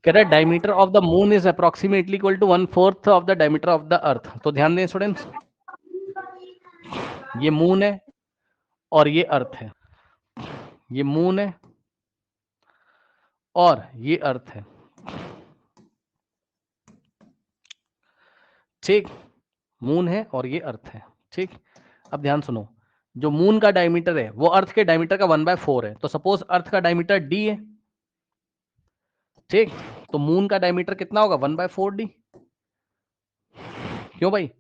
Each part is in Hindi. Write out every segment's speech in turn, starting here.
कह रहा है diameter of the moon is approximately equal to 1/4 of the diameter of the earth. तो ध्यान दें स्टूडेंट्स, ये मून है और ये अर्थ है, ये मून है और ये अर्थ है, ठीक, मून है और ये अर्थ है, ठीक। अब ध्यान सुनो, जो मून का डायमीटर है वो अर्थ के डायमीटर का 1/4 है। तो सपोज अर्थ का डायमीटर डी है, ठीक, तो मून का डायमीटर कितना होगा 1/4 डी। क्यों भाई,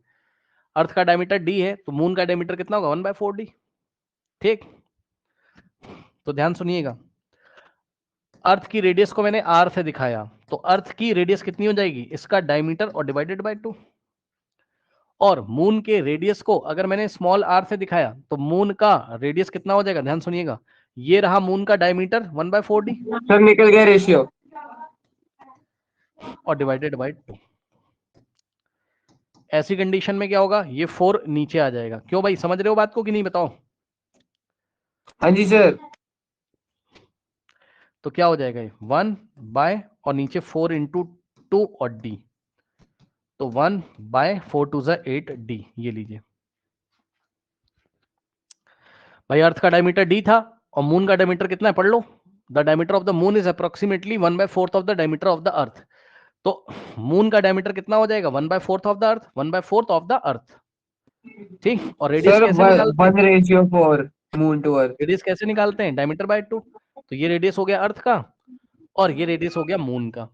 अर्थ का डायमीटर डी है तो मून का डायमीटर कितना होगा 1/4 डी, ठीक। तो ध्यान सुनिएगा, अर्थ की रेडियस को मैंने आर से दिखाया, तो अर्थ की रेडियस कितनी हो जाएगी, इसका डायमीटर और डिवाइडेड बाय 2। और मून के रेडियस को अगर मैंने स्मॉल आर से दिखाया तो मून का रेडियस कितना हो जाएगा, ध्यान सुनिएगा, ये रहा मून का डायमीटर 1/4 डी सर निकल गया रेशियो और डिवाइडेड बाय 2। ऐसी कंडीशन में क्या होगा, ये 4 नीचे आ जाएगा। क्यों भाई, समझ रहे हो बात को कि नहीं, बताओ। हाँ जी सर। तो क्या हो जाएगा, 1 बाय और नीचे 4 इंटू 2 और डी, तो 1/4 2 = 8 डी। ये लीजिए भाई, अर्थ का डायमीटर डी था और मून का डायमीटर कितना है, पढ़ लो। The diameter of the moon is approximately 1/4 of the diameter of the earth. तो मून का डायमीटर कितना हो जाएगा, 1/4 of the earth, 1/4 of the earth, ठीक। और रेडियस सर कैसे निकालते हैं, 1/4 मून टू अर्थ। रेडियस कैसे निकालते हैं, डायमीटर बाय 2। तो ये रेडियस हो गया अर्थ का और ये रेडियस हो गया मून का।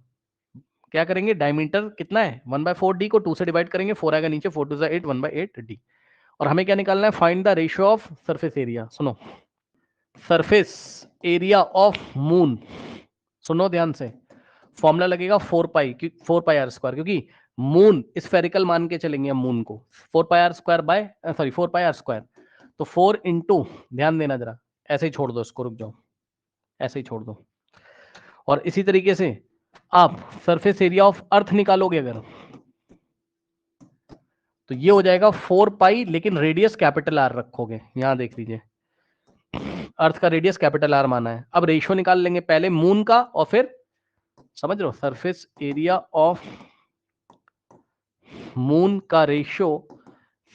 क्या करेंगे, डायमीटर कितना है 1/4 डी को 2 से डिवाइड करेंगे, 4 आएगा नीचे, 4 2 = 8, 1/8 डी। और हमें क्या निकालना है, find the ratio of surface area. सुनो, सरफेस एरिया ऑफ मून, सुनो ध्यान से, फॉर्मूला लगेगा 4πr², क्योंकि मून स्फेरिकल मान के चलेंगे हम मून को, 4πr², तो 4 इंटू, ध्यान देना जरा, ऐसे ही छोड़ दो इसको, रुक जाओ, ऐसे ही छोड़ दो। और इसी तरीके से आप सरफेस एरिया ऑफ अर्थ निकालोगे अगर, तो ये हो जाएगा 4π, लेकिन रेडियस कैपिटल आर रखोगे। यहां देख लीजिए, अर्थ का रेडियस कैपिटल आर माना है। अब रेशियो निकाल लेंगे, पहले मून का और फिर, समझ रहे हो, सरफेस एरिया ऑफ मून का रेशियो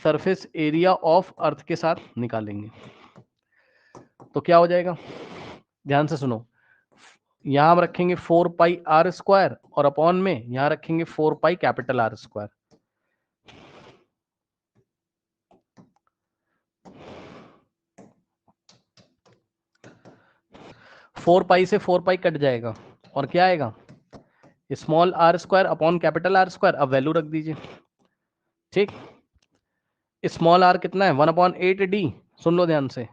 सरफेस एरिया ऑफ अर्थ के साथ निकालेंगे। तो क्या हो जाएगा, ध्यान से सुनो, यहां हम रखेंगे 4πr² और अपॉन में यहां रखेंगे 4π कैपिटल R²। 4π से 4π कट जाएगा और क्या आएगा, small r² upon capital R²। अब वैल्यू रख दीजिए, ठीक। स्मॉल r कितना है, 1/8d। सुन लो ध्यान से,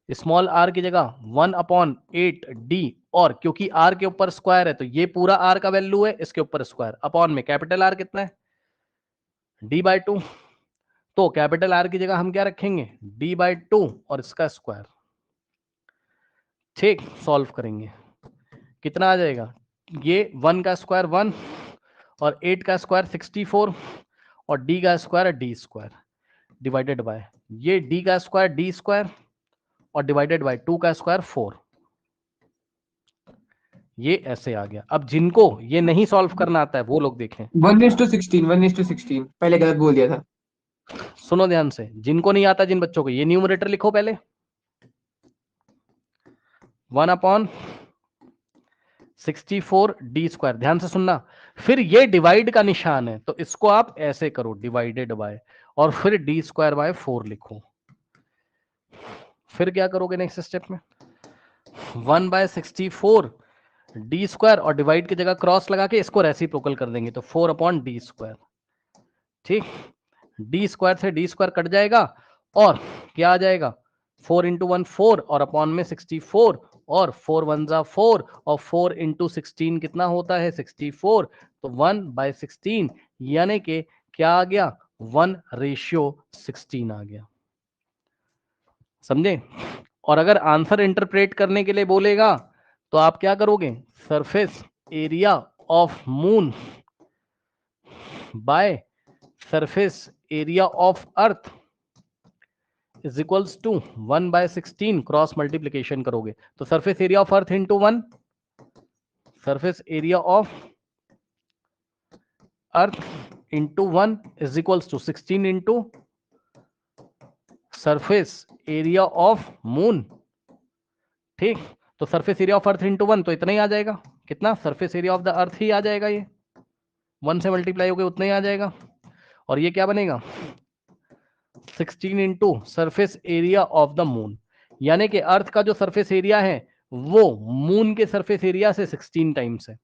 स्मॉल r की जगह 1/8d, और क्योंकि r के ऊपर स्क्वायर है तो ये पूरा r का वैल्यू है, इसके ऊपर स्क्वायर, अपॉन में कैपिटल R कितना है, d/2। तो कैपिटल R की जगह हम क्या रखेंगे, d/2 और इसका स्क्वायर, ठीक। सॉल्व करेंगे, कितना आ जाएगा, ये 1 का स्क्वायर 1 और 8 का स्क्वायर 64 और d का स्क्वायर d², डिवाइडेड बाय ये d का स्क्वायर d² और डिवाइडेड बाय 2 का स्क्वायर 4। ये ऐसे आ गया। अब जिनको ये नहीं सॉल्व करना आता है वो लोग देखें, 1:16, 1:16 पहले गलत बोल दिया था। सुनो ध्यान से, जिनको नहीं आता, जिन बच्चों को, ये न्यूमरेटर लिखो पहले, 1/64d²। ध्यान से सुनना, फिर ये डिवाइड का निशान है तो इसको आप ऐसे करो, डिवाइडेड बाय, और फिर d²/4 लिखो। फिर क्या करोगे नेक्स्ट स्टेप में, 1/64d² और डिवाइड की जगह क्रॉस लगा के इसको रेसिप्रोकल कर देंगे, तो 4/d², ठीक। d² से d² कट जाएगा और क्या आ जाएगा, 4 इंटू 1 4 और अपॉन में 64 और 4 1 = 4 और 4 इंटू 16 कितना होता है 64, तो 1/16, यानी कि क्या आ गया, 1:16 आ गया। समझे। और अगर आंसर इंटरप्रेट करने के लिए बोलेगा तो आप क्या करोगे, surface area of moon by surface area of earth is equals to 1/16, cross multiplication करोगे तो surface area of earth into 1, surface area of earth into 1 is equals to 16 into surface area of moon. ठीक, तो surface area of earth into 1 तो इतना ही आ जाएगा। कितना? Surface area of the earth ही आ जाएगा, ये 1 से मल्टीप्लाई होकर उतना ही आ जाएगा। और ये क्या बनेगा? 16 into surface area of the moon, यानी कि अर्थ का जो सरफेस एरिया है वो मून के सरफेस एरिया से 16 टाइम्स है।